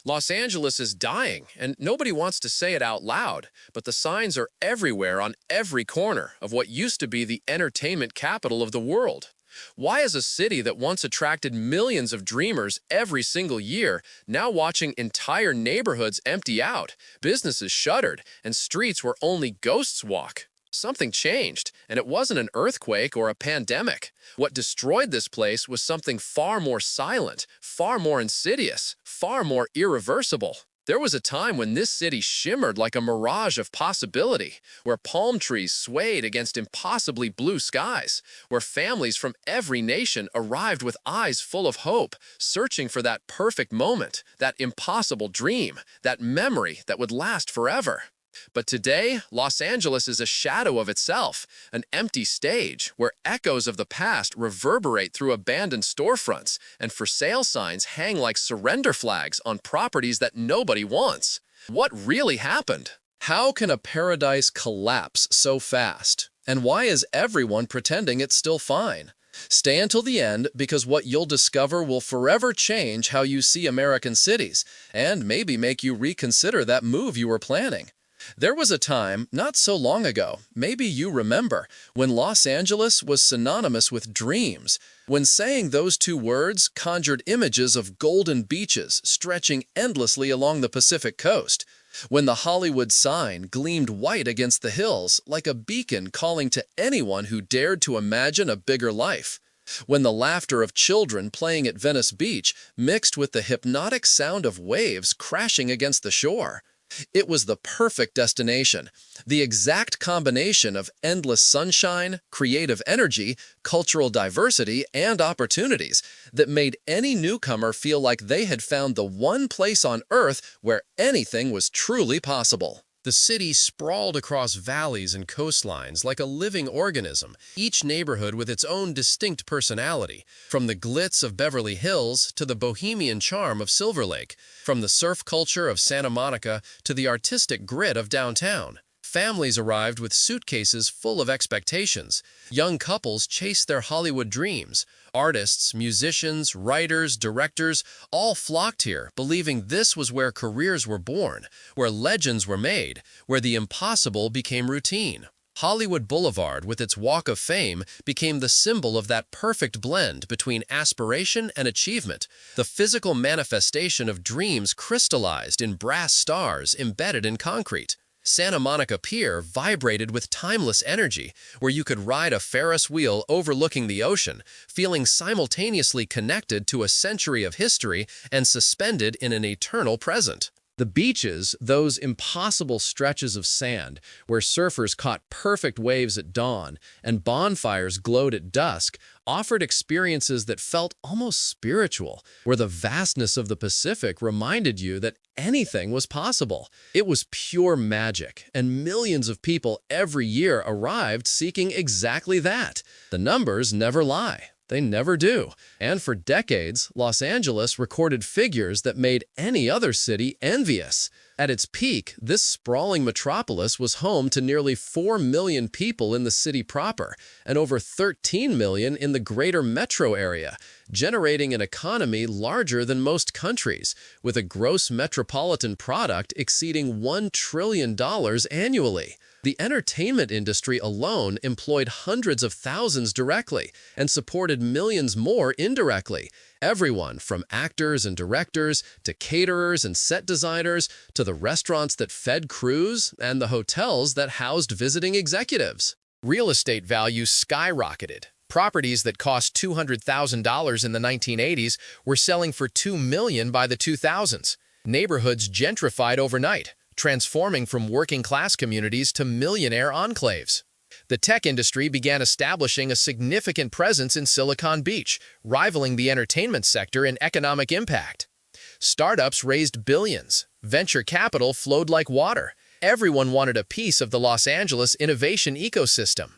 Los Angeles is dying, and nobody wants to say it out loud, but the signs are everywhere on every corner of what used to be the entertainment capital of the world. Why is a city that once attracted millions of dreamers every single year now watching entire neighborhoods empty out, businesses shuttered, and streets where only ghosts walk? Something changed, and it wasn't an earthquake or a pandemic. What destroyed this place was something far more silent, far more insidious, far more irreversible. There was a time when this city shimmered like a mirage of possibility, where palm trees swayed against impossibly blue skies, where families from every nation arrived with eyes full of hope, searching for that perfect moment, that impossible dream, that memory that would last forever. But today, Los Angeles is a shadow of itself, an empty stage where echoes of the past reverberate through abandoned storefronts and for sale signs hang like surrender flags on properties that nobody wants. What really happened? How can a paradise collapse so fast? And why is everyone pretending it's still fine? Stay until the end because what you'll discover will forever change how you see American cities and maybe make you reconsider that move you were planning. There was a time, not so long ago, maybe you remember, when Los Angeles was synonymous with dreams, when saying those two words conjured images of golden beaches stretching endlessly along the Pacific coast, when the Hollywood sign gleamed white against the hills like a beacon calling to anyone who dared to imagine a bigger life, when the laughter of children playing at Venice Beach mixed with the hypnotic sound of waves crashing against the shore. It was the perfect destination, the exact combination of endless sunshine, creative energy, cultural diversity, and opportunities that made any newcomer feel like they had found the one place on Earth where anything was truly possible. The city sprawled across valleys and coastlines like a living organism, each neighborhood with its own distinct personality, from the glitz of Beverly Hills to the bohemian charm of Silver Lake, from the surf culture of Santa Monica to the artistic grit of downtown. Families arrived with suitcases full of expectations. Young couples chased their Hollywood dreams. Artists, musicians, writers, directors all flocked here, believing this was where careers were born, where legends were made, where the impossible became routine. Hollywood Boulevard, with its Walk of Fame, became the symbol of that perfect blend between aspiration and achievement, the physical manifestation of dreams crystallized in brass stars embedded in concrete. Santa Monica Pier vibrated with timeless energy, where you could ride a Ferris wheel overlooking the ocean, feeling simultaneously connected to a century of history and suspended in an eternal present. The beaches, those impossible stretches of sand where surfers caught perfect waves at dawn and bonfires glowed at dusk, offered experiences that felt almost spiritual, where the vastness of the Pacific reminded you that anything was possible. It was pure magic, and millions of people every year arrived seeking exactly that. The numbers never lie. They never do. And for decades, Los Angeles recorded figures that made any other city envious. At its peak, this sprawling metropolis was home to nearly 4 million people in the city proper and over 13 million in the greater metro area, generating an economy larger than most countries, with a gross metropolitan product exceeding $1 trillion annually. The entertainment industry alone employed hundreds of thousands directly and supported millions more indirectly. Everyone from actors and directors to caterers and set designers to the restaurants that fed crews and the hotels that housed visiting executives. Real estate values skyrocketed. Properties that cost $200,000 in the 1980s were selling for $2 million by the 2000s. Neighborhoods gentrified overnight, transforming from working-class communities to millionaire enclaves. The tech industry began establishing a significant presence in Silicon Beach, rivaling the entertainment sector in economic impact. Startups raised billions. Venture capital flowed like water. Everyone wanted a piece of the Los Angeles innovation ecosystem.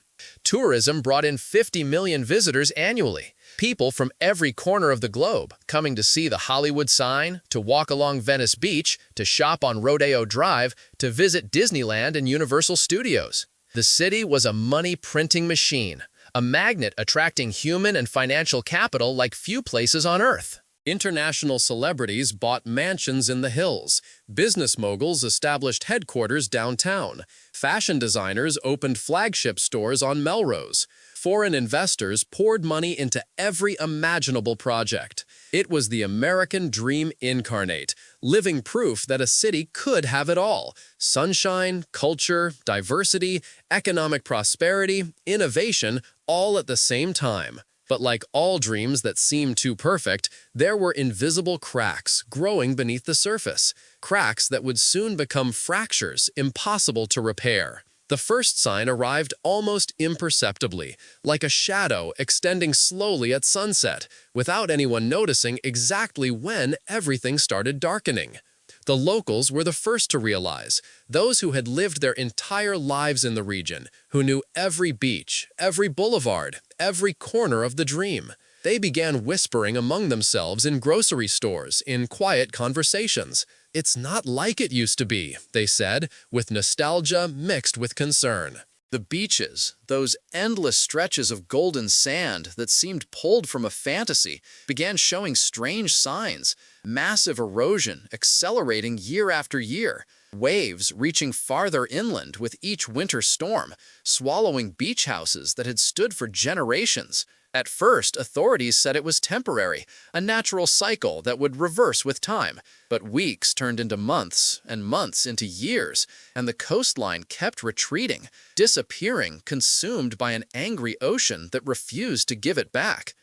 Tourism brought in 50 million visitors annually. People from every corner of the globe coming to see the Hollywood sign, to walk along Venice Beach, to shop on Rodeo Drive, to visit Disneyland and Universal Studios. The city was a money-printing machine, a magnet attracting human and financial capital like few places on Earth. International celebrities bought mansions in the hills. Business moguls established headquarters downtown. Fashion designers opened flagship stores on Melrose. Foreign investors poured money into every imaginable project. It was the American dream incarnate, living proof that a city could have it all: sunshine, culture, diversity, economic prosperity, innovation, all at the same time. But like all dreams that seem too perfect, there were invisible cracks growing beneath the surface, cracks that would soon become fractures impossible to repair. The first sign arrived almost imperceptibly, like a shadow extending slowly at sunset, without anyone noticing exactly when everything started darkening. The locals were the first to realize, those who had lived their entire lives in the region, who knew every beach, every boulevard, every corner of the dream. They began whispering among themselves in grocery stores, in quiet conversations. "It's not like it used to be," they said, with nostalgia mixed with concern. The beaches, those endless stretches of golden sand that seemed pulled from a fantasy, began showing strange signs. Massive erosion accelerating year after year, waves reaching farther inland with each winter storm, swallowing beach houses that had stood for generations. At first, authorities said it was temporary, a natural cycle that would reverse with time. But weeks turned into months, and months into years, and the coastline kept retreating, disappearing, consumed by an angry ocean that refused to give it back.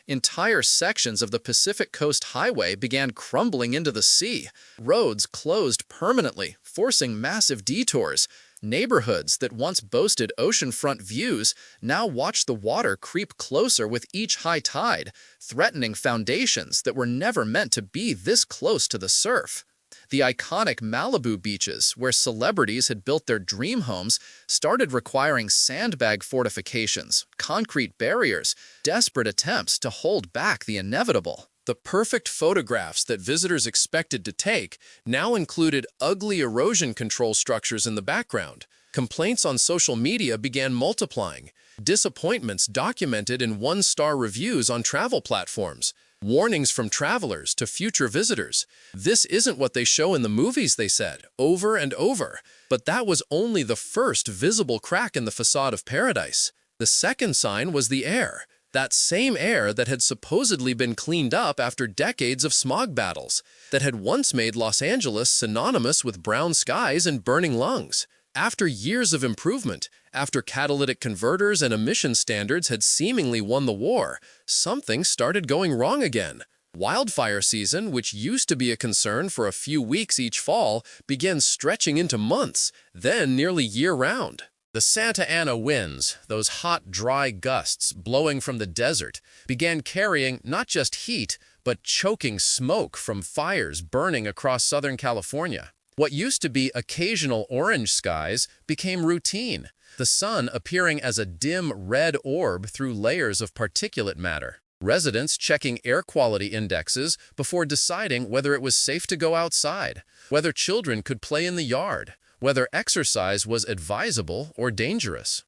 Entire sections of the Pacific Coast Highway began crumbling into the sea. Roads closed permanently, forcing massive detours. Neighborhoods that once boasted oceanfront views now watched the water creep closer with each high tide, threatening foundations that were never meant to be this close to the surf. The iconic Malibu beaches, where celebrities had built their dream homes, started requiring sandbag fortifications, concrete barriers, desperate attempts to hold back the inevitable. The perfect photographs that visitors expected to take now included ugly erosion control structures in the background. Complaints on social media began multiplying, disappointments documented in one-star reviews on travel platforms, warnings from travelers to future visitors. "This isn't what they show in the movies," they said, over and over. But that was only the first visible crack in the facade of paradise. The second sign was the air. That same air that had supposedly been cleaned up after decades of smog battles, that had once made Los Angeles synonymous with brown skies and burning lungs. After years of improvement, after catalytic converters and emission standards had seemingly won the war, something started going wrong again. Wildfire season, which used to be a concern for a few weeks each fall, began stretching into months, then nearly year-round. The Santa Ana winds, those hot, dry gusts blowing from the desert, began carrying not just heat, but choking smoke from fires burning across Southern California. What used to be occasional orange skies became routine, the sun appearing as a dim red orb through layers of particulate matter. Residents checking air quality indexes before deciding whether it was safe to go outside, whether children could play in the yard, whether exercise was advisable or dangerous.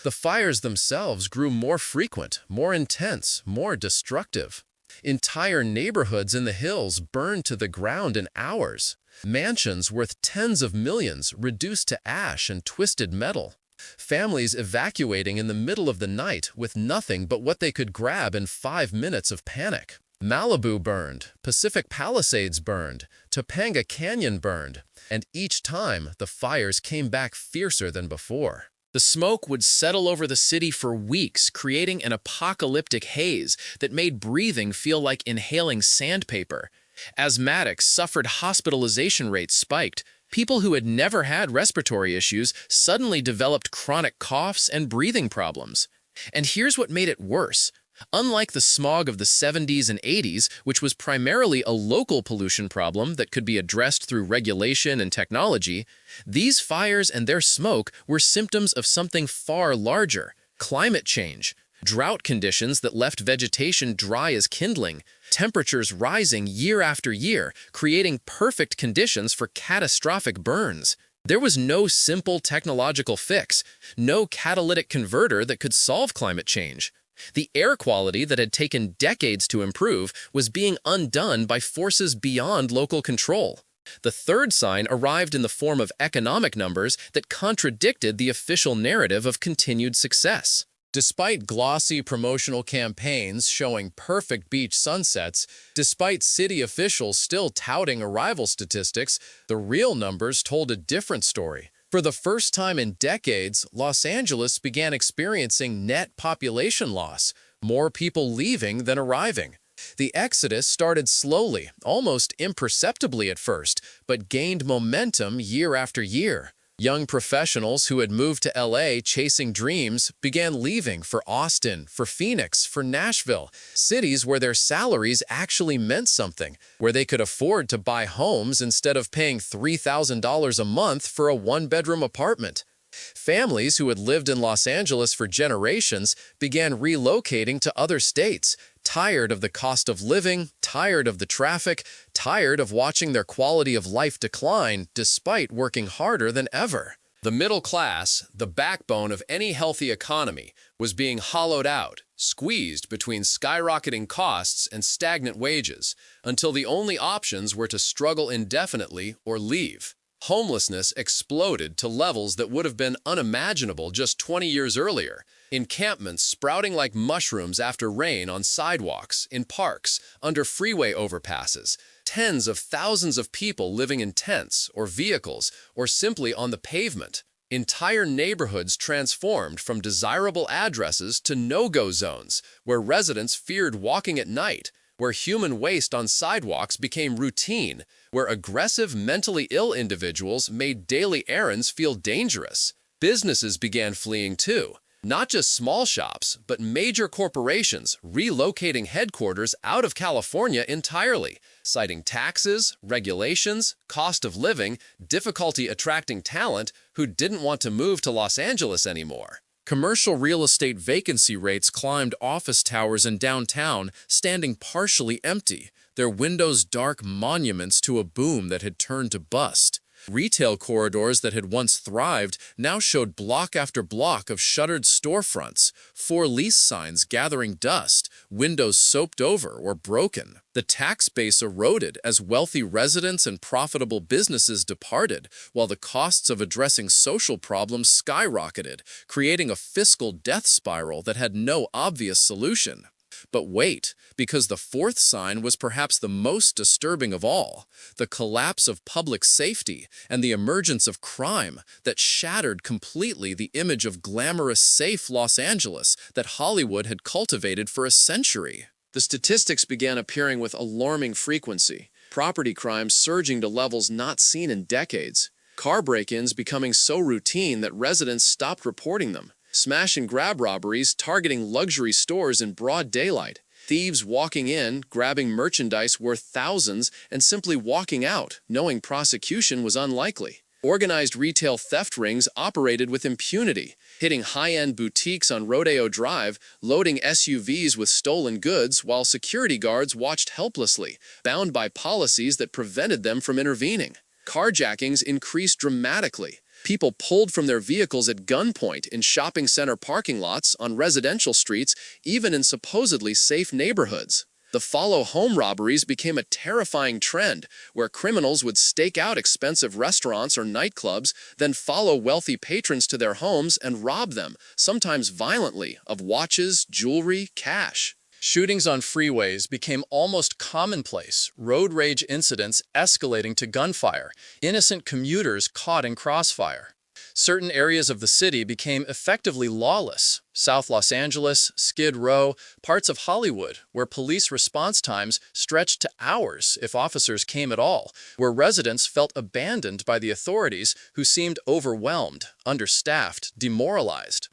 The fires themselves grew more frequent, more intense, more destructive. Entire neighborhoods in the hills burned to the ground in hours. Mansions worth tens of millions reduced to ash and twisted metal. Families evacuating in the middle of the night with nothing but what they could grab in 5 minutes of panic. Malibu burned, Pacific Palisades burned, Topanga Canyon burned, and each time the fires came back fiercer than before. The smoke would settle over the city for weeks, creating an apocalyptic haze that made breathing feel like inhaling sandpaper. Asthmatics suffered, hospitalization rates spiked. People who had never had respiratory issues suddenly developed chronic coughs and breathing problems. And here's what made it worse. Unlike the smog of the 70s and 80s, which was primarily a local pollution problem that could be addressed through regulation and technology, these fires and their smoke were symptoms of something far larger: climate change. Drought conditions that left vegetation dry as kindling, temperatures rising year after year, creating perfect conditions for catastrophic burns. There was no simple technological fix, no catalytic converter that could solve climate change. The air quality that had taken decades to improve was being undone by forces beyond local control. The third sign arrived in the form of economic numbers that contradicted the official narrative of continued success. Despite glossy promotional campaigns showing perfect beach sunsets, despite city officials still touting arrival statistics, the real numbers told a different story. For the first time in decades, Los Angeles began experiencing net population loss, more people leaving than arriving. The exodus started slowly, almost imperceptibly at first, but gained momentum year after year. Young professionals who had moved to LA chasing dreams began leaving for Austin, for Phoenix, for Nashville, cities where their salaries actually meant something, where they could afford to buy homes instead of paying $3,000 a month for a one-bedroom apartment. Families who had lived in Los Angeles for generations began relocating to other states, tired of the cost of living, tired of the traffic, tired of watching their quality of life decline despite working harder than ever. The middle class, the backbone of any healthy economy, was being hollowed out, squeezed between skyrocketing costs and stagnant wages, until the only options were to struggle indefinitely or leave. Homelessness exploded to levels that would have been unimaginable just 20 years earlier. Encampments sprouting like mushrooms after rain on sidewalks, in parks, under freeway overpasses. Tens of thousands of people living in tents or vehicles or simply on the pavement. Entire neighborhoods transformed from desirable addresses to no-go zones, where residents feared walking at night, where human waste on sidewalks became routine, where aggressive, mentally ill individuals made daily errands feel dangerous. Businesses began fleeing too. Not just small shops, but major corporations relocating headquarters out of California entirely, citing taxes, regulations, cost of living, difficulty attracting talent who didn't want to move to Los Angeles anymore. Commercial real estate vacancy rates climbed office towers in downtown, standing partially empty, their windows dark monuments to a boom that had turned to bust. Retail corridors that had once thrived now showed block after block of shuttered storefronts, for lease signs gathering dust, windows soaped over or broken. The tax base eroded as wealthy residents and profitable businesses departed, while the costs of addressing social problems skyrocketed, creating a fiscal death spiral that had no obvious solution. But wait, because the fourth sign was perhaps the most disturbing of all, the collapse of public safety and the emergence of crime that shattered completely the image of glamorous, safe Los Angeles that Hollywood had cultivated for a century. The statistics began appearing with alarming frequency, property crimes surging to levels not seen in decades, car break-ins becoming so routine that residents stopped reporting them. Smash and grab robberies targeting luxury stores in broad daylight, thieves walking in, grabbing merchandise worth thousands, and simply walking out, knowing prosecution was unlikely. Organized retail theft rings operated with impunity, hitting high-end boutiques on Rodeo Drive, loading SUVs with stolen goods while security guards watched helplessly, bound by policies that prevented them from intervening. Carjackings increased dramatically. People pulled from their vehicles at gunpoint in shopping center parking lots, on residential streets, even in supposedly safe neighborhoods. The follow-home robberies became a terrifying trend, where criminals would stake out expensive restaurants or nightclubs, then follow wealthy patrons to their homes and rob them, sometimes violently, of watches, jewelry, cash. Shootings on freeways became almost commonplace, road rage incidents escalating to gunfire, innocent commuters caught in crossfire. Certain areas of the city became effectively lawless. South Los Angeles, Skid Row, parts of Hollywood, where police response times stretched to hours if officers came at all, where residents felt abandoned by the authorities who seemed overwhelmed, understaffed, demoralized.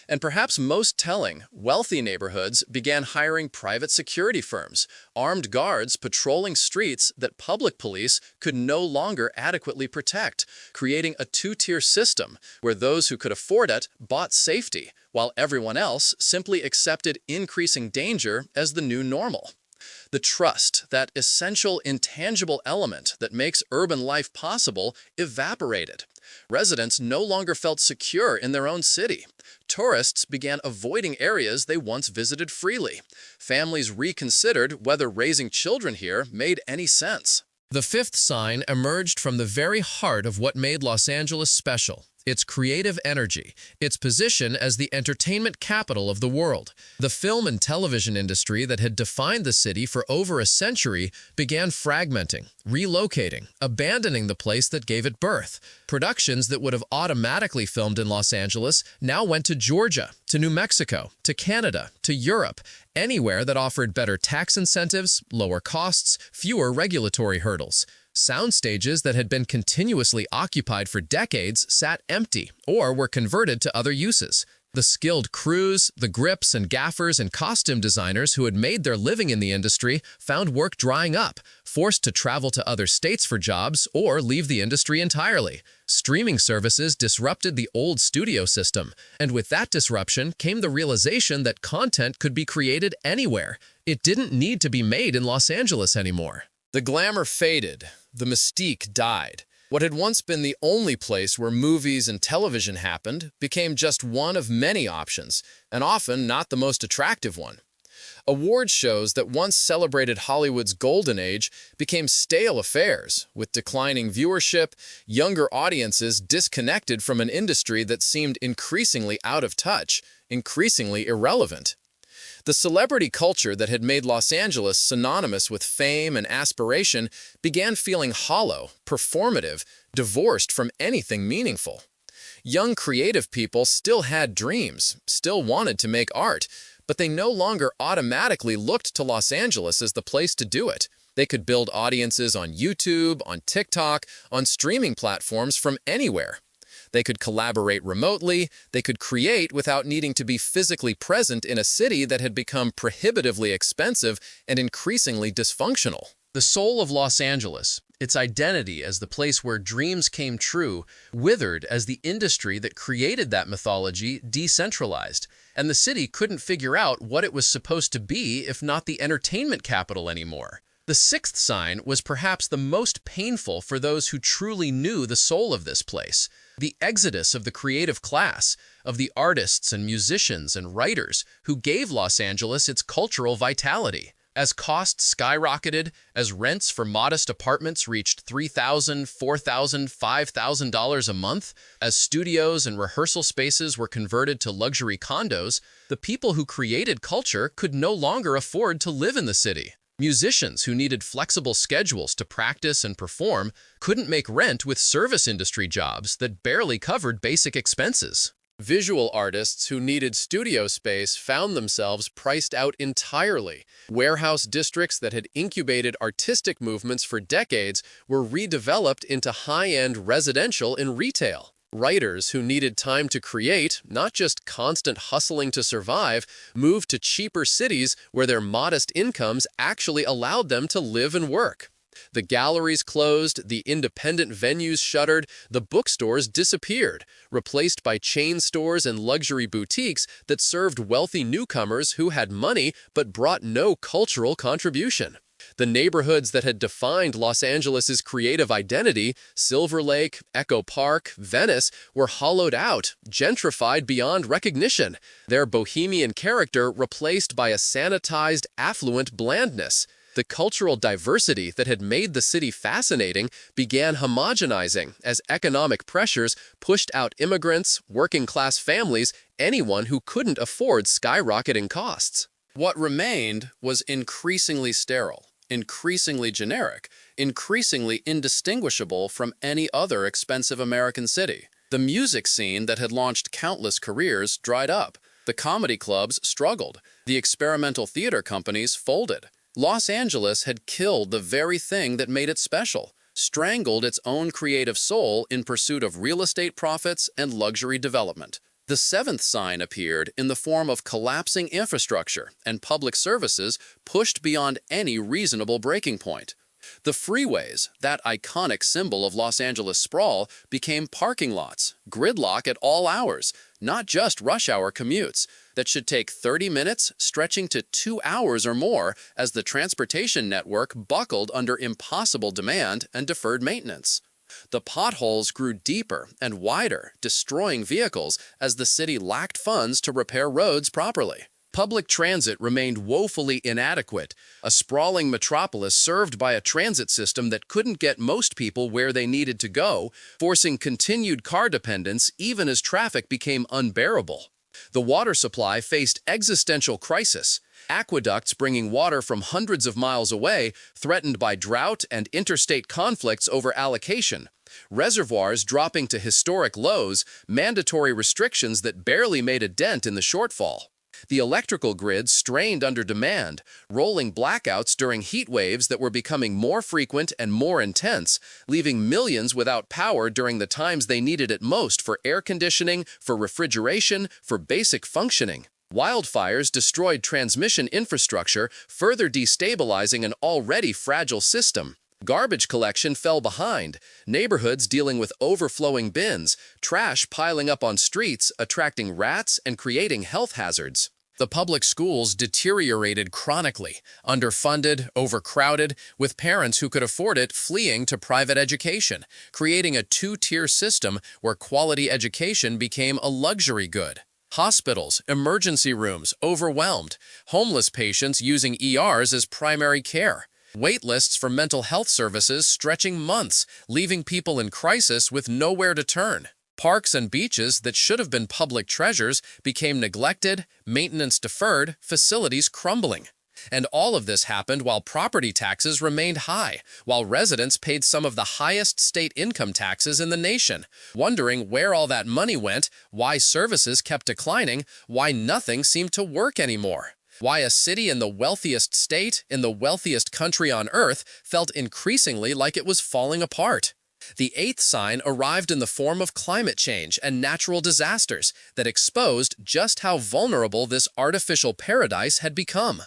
And perhaps most telling, wealthy neighborhoods began hiring private security firms, armed guards patrolling streets that public police could no longer adequately protect, creating a two-tier system where those who could afford it bought safety, while everyone else simply accepted increasing danger as the new normal. The trust, that essential intangible element that makes urban life possible, evaporated. Residents no longer felt secure in their own city. Tourists began avoiding areas they once visited freely. Families reconsidered whether raising children here made any sense. The fifth sign emerged from the very heart of what made Los Angeles special: its creative energy, its position as the entertainment capital of the world. The film and television industry that had defined the city for over a century began fragmenting, relocating, abandoning the place that gave it birth. Productions that would have automatically filmed in Los Angeles now went to Georgia, to New Mexico, to Canada, to Europe, anywhere that offered better tax incentives, lower costs, fewer regulatory hurdles. Sound stages that had been continuously occupied for decades sat empty or were converted to other uses. The skilled crews, the grips and gaffers and costume designers who had made their living in the industry found work drying up, forced to travel to other states for jobs or leave the industry entirely. Streaming services disrupted the old studio system, and with that disruption came the realization that content could be created anywhere. It didn't need to be made in Los Angeles anymore. The glamour faded. The mystique died. What had once been the only place where movies and television happened became just one of many options, and often not the most attractive one. Award shows that once celebrated Hollywood's golden age became stale affairs, with declining viewership, younger audiences disconnected from an industry that seemed increasingly out of touch, increasingly irrelevant. The celebrity culture that had made Los Angeles synonymous with fame and aspiration began feeling hollow, performative, divorced from anything meaningful. Young creative people still had dreams, still wanted to make art, but they no longer automatically looked to Los Angeles as the place to do it. They could build audiences on YouTube, on TikTok, on streaming platforms from anywhere. They could collaborate remotely, they could create without needing to be physically present in a city that had become prohibitively expensive and increasingly dysfunctional. The soul of Los Angeles, its identity as the place where dreams came true, withered as the industry that created that mythology decentralized, and the city couldn't figure out what it was supposed to be if not the entertainment capital anymore. The sixth sign was perhaps the most painful for those who truly knew the soul of this place: the exodus of the creative class, of the artists and musicians and writers who gave Los Angeles its cultural vitality. As costs skyrocketed, as rents for modest apartments reached $3,000, $4,000, $5,000 a month, as studios and rehearsal spaces were converted to luxury condos, the people who created culture could no longer afford to live in the city. Musicians who needed flexible schedules to practice and perform couldn't make rent with service industry jobs that barely covered basic expenses. Visual artists who needed studio space found themselves priced out entirely. Warehouse districts that had incubated artistic movements for decades were redeveloped into high-end residential and retail. Writers who needed time to create, not just constant hustling to survive, moved to cheaper cities where their modest incomes actually allowed them to live and work. The galleries closed, the independent venues shuttered, the bookstores disappeared, replaced by chain stores and luxury boutiques that served wealthy newcomers who had money but brought no cultural contribution. The neighborhoods that had defined Los Angeles's creative identity, Silver Lake, Echo Park, Venice, were hollowed out, gentrified beyond recognition, their bohemian character replaced by a sanitized, affluent blandness. The cultural diversity that had made the city fascinating began homogenizing as economic pressures pushed out immigrants, working-class families, anyone who couldn't afford skyrocketing costs. What remained was increasingly sterile, increasingly generic, increasingly indistinguishable from any other expensive American city. The music scene that had launched countless careers dried up. The comedy clubs struggled. The experimental theater companies folded. Los Angeles had killed the very thing that made it special, strangled its own creative soul in pursuit of real estate profits and luxury development. The seventh sign appeared in the form of collapsing infrastructure and public services pushed beyond any reasonable breaking point. The freeways, that iconic symbol of Los Angeles sprawl, became parking lots, gridlock at all hours, not just rush hour commutes, that should take 30 minutes stretching to 2 hours or more as the transportation network buckled under impossible demand and deferred maintenance. The potholes grew deeper and wider, destroying vehicles as the city lacked funds to repair roads properly. Public transit remained woefully inadequate, a sprawling metropolis served by a transit system that couldn't get most people where they needed to go, forcing continued car dependence even as traffic became unbearable. The water supply faced existential crisis. Aqueducts bringing water from hundreds of miles away, threatened by drought and interstate conflicts over allocation. Reservoirs dropping to historic lows, mandatory restrictions that barely made a dent in the shortfall. The electrical grid strained under demand, rolling blackouts during heat waves that were becoming more frequent and more intense, leaving millions without power during the times they needed it most for air conditioning, for refrigeration, for basic functioning. Wildfires destroyed transmission infrastructure, further destabilizing an already fragile system. Garbage collection fell behind, neighborhoods dealing with overflowing bins, trash piling up on streets, attracting rats and creating health hazards. The public schools deteriorated chronically, underfunded, overcrowded, with parents who could afford it fleeing to private education, creating a two-tier system where quality education became a luxury good. Hospitals, emergency rooms overwhelmed, homeless patients using ERs as primary care. Wait lists for mental health services stretching months, leaving people in crisis with nowhere to turn. Parks and beaches that should have been public treasures became neglected, maintenance deferred, facilities crumbling. And all of this happened while property taxes remained high, while residents paid some of the highest state income taxes in the nation, wondering where all that money went, why services kept declining, why nothing seemed to work anymore. Why a city in the wealthiest state, in the wealthiest country on earth, felt increasingly like it was falling apart. The eighth sign arrived in the form of climate change and natural disasters that exposed just how vulnerable this artificial paradise had become.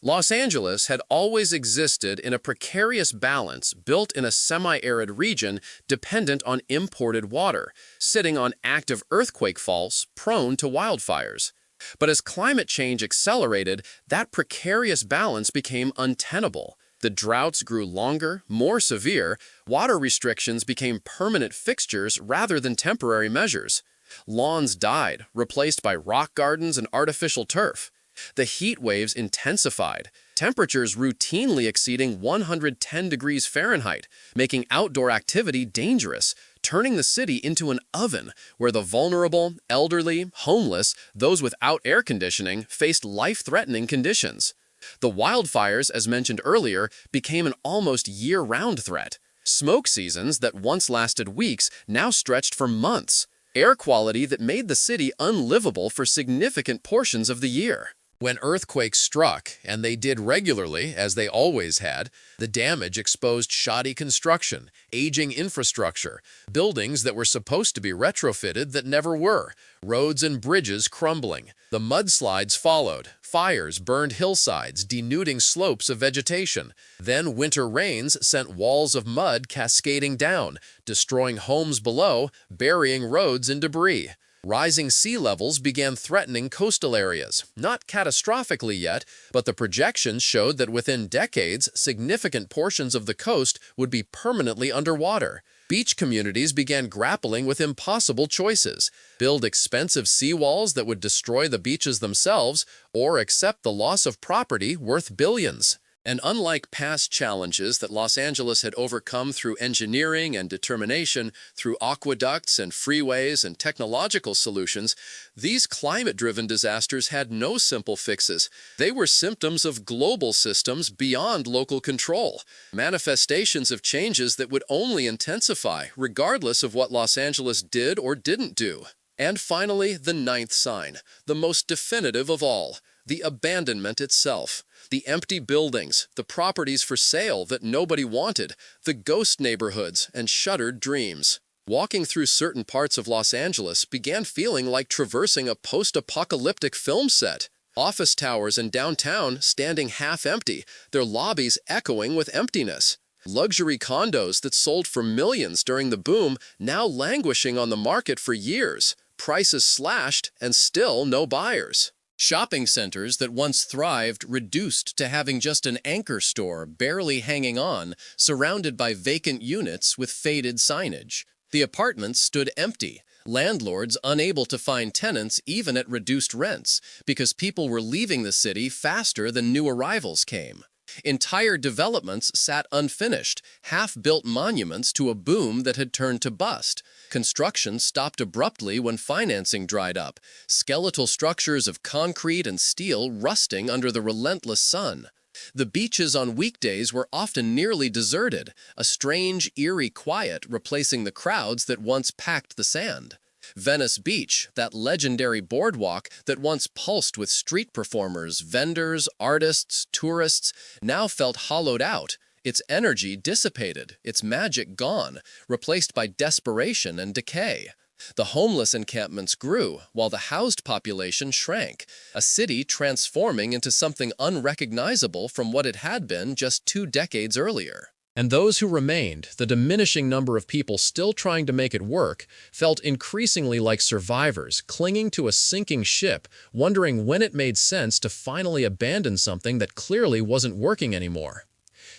Los Angeles had always existed in a precarious balance built in a semi-arid region dependent on imported water, sitting on active earthquake faults prone to wildfires. But as climate change accelerated, that precarious balance became untenable. The droughts grew longer, more severe, water restrictions became permanent fixtures rather than temporary measures. Lawns died, replaced by rock gardens and artificial turf. The heat waves intensified, temperatures routinely exceeding 110 degrees Fahrenheit, making outdoor activity dangerous, turning the city into an oven where the vulnerable, elderly, homeless, those without air conditioning faced life-threatening conditions. The wildfires, as mentioned earlier, became an almost year-round threat. Smoke seasons that once lasted weeks now stretched for months. Air quality that made the city unlivable for significant portions of the year. When earthquakes struck, and they did regularly, as they always had, the damage exposed shoddy construction, aging infrastructure, buildings that were supposed to be retrofitted that never were, roads and bridges crumbling. The mudslides followed. Fires burned hillsides, denuding slopes of vegetation. Then winter rains sent walls of mud cascading down, destroying homes below, burying roads in debris. Rising sea levels began threatening coastal areas, not catastrophically yet, but the projections showed that within decades, significant portions of the coast would be permanently underwater. Beach communities began grappling with impossible choices: build expensive seawalls that would destroy the beaches themselves, or accept the loss of property worth billions. And unlike past challenges that Los Angeles had overcome through engineering and determination, through aqueducts and freeways and technological solutions, these climate-driven disasters had no simple fixes. They were symptoms of global systems beyond local control, manifestations of changes that would only intensify, regardless of what Los Angeles did or didn't do. And finally, the ninth sign, the most definitive of all, the abandonment itself. The empty buildings, the properties for sale that nobody wanted, the ghost neighborhoods and shuttered dreams. Walking through certain parts of Los Angeles began feeling like traversing a post-apocalyptic film set. Office towers in downtown standing half-empty, their lobbies echoing with emptiness. Luxury condos that sold for millions during the boom now languishing on the market for years. Prices slashed and still no buyers. Shopping centers that once thrived reduced to having just an anchor store barely hanging on, surrounded by vacant units with faded signage. The apartments stood empty, landlords unable to find tenants even at reduced rents, because people were leaving the city faster than new arrivals came. Entire developments sat unfinished, half-built monuments to a boom that had turned to bust. Construction stopped abruptly when financing dried up, skeletal structures of concrete and steel rusting under the relentless sun. The beaches on weekdays were often nearly deserted, a strange, eerie quiet replacing the crowds that once packed the sand. Venice Beach, that legendary boardwalk that once pulsed with street performers, vendors, artists, tourists, now felt hollowed out, its energy dissipated, its magic gone, replaced by desperation and decay. The homeless encampments grew, while the housed population shrank, a city transforming into something unrecognizable from what it had been just 2 decades earlier. And those who remained, the diminishing number of people still trying to make it work, felt increasingly like survivors, clinging to a sinking ship, wondering when it made sense to finally abandon something that clearly wasn't working anymore.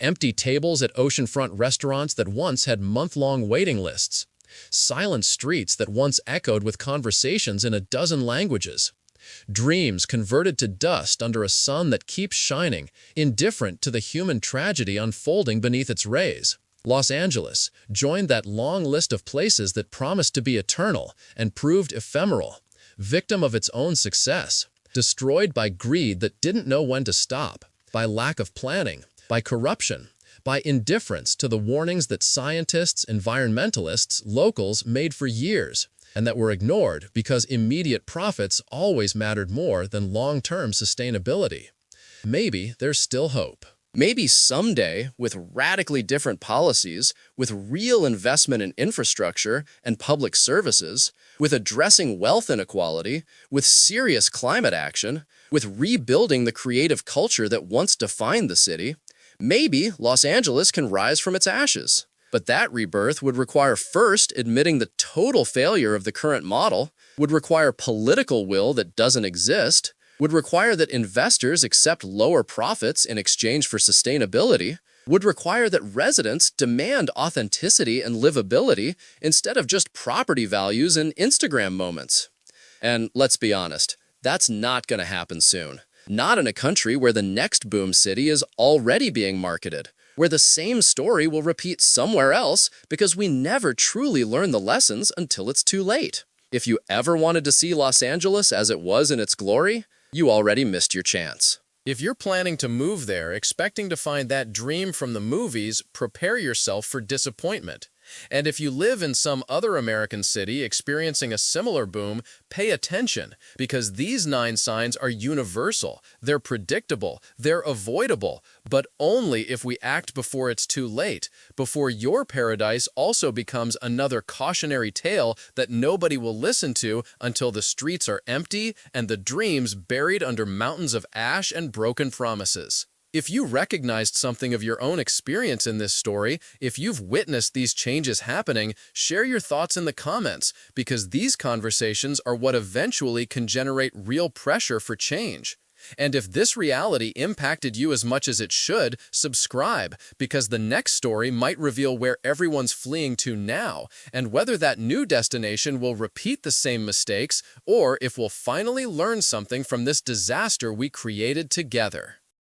Empty tables at oceanfront restaurants that once had month-long waiting lists. Silent streets that once echoed with conversations in a dozen languages. Dreams converted to dust under a sun that keeps shining, indifferent to the human tragedy unfolding beneath its rays. Los Angeles joined that long list of places that promised to be eternal and proved ephemeral, victim of its own success, destroyed by greed that didn't know when to stop, by lack of planning, by corruption, by indifference to the warnings that scientists, environmentalists, locals made for years, and that were ignored because immediate profits always mattered more than long-term sustainability. Maybe there's still hope. Maybe someday, with radically different policies, with real investment in infrastructure and public services, with addressing wealth inequality, with serious climate action, with rebuilding the creative culture that once defined the city, maybe Los Angeles can rise from its ashes. But that rebirth would require first admitting the total failure of the current model, would require political will that doesn't exist, would require that investors accept lower profits in exchange for sustainability, would require that residents demand authenticity and livability instead of just property values and Instagram moments. And let's be honest, that's not going to happen soon. Not in a country where the next boom city is already being marketed, where the same story will repeat somewhere else because we never truly learn the lessons until it's too late. If you ever wanted to see Los Angeles as it was in its glory, you already missed your chance. If you're planning to move there, expecting to find that dream from the movies, prepare yourself for disappointment. And if you live in some other American city experiencing a similar boom, pay attention, because these 9 signs are universal, they're predictable, they're avoidable, but only if we act before it's too late, before your paradise also becomes another cautionary tale that nobody will listen to until the streets are empty and the dreams buried under mountains of ash and broken promises. If you recognized something of your own experience in this story, if you've witnessed these changes happening, share your thoughts in the comments, because these conversations are what eventually can generate real pressure for change. And if this reality impacted you as much as it should, subscribe, because the next story might reveal where everyone's fleeing to now, and whether that new destination will repeat the same mistakes, or if we'll finally learn something from this disaster we created together.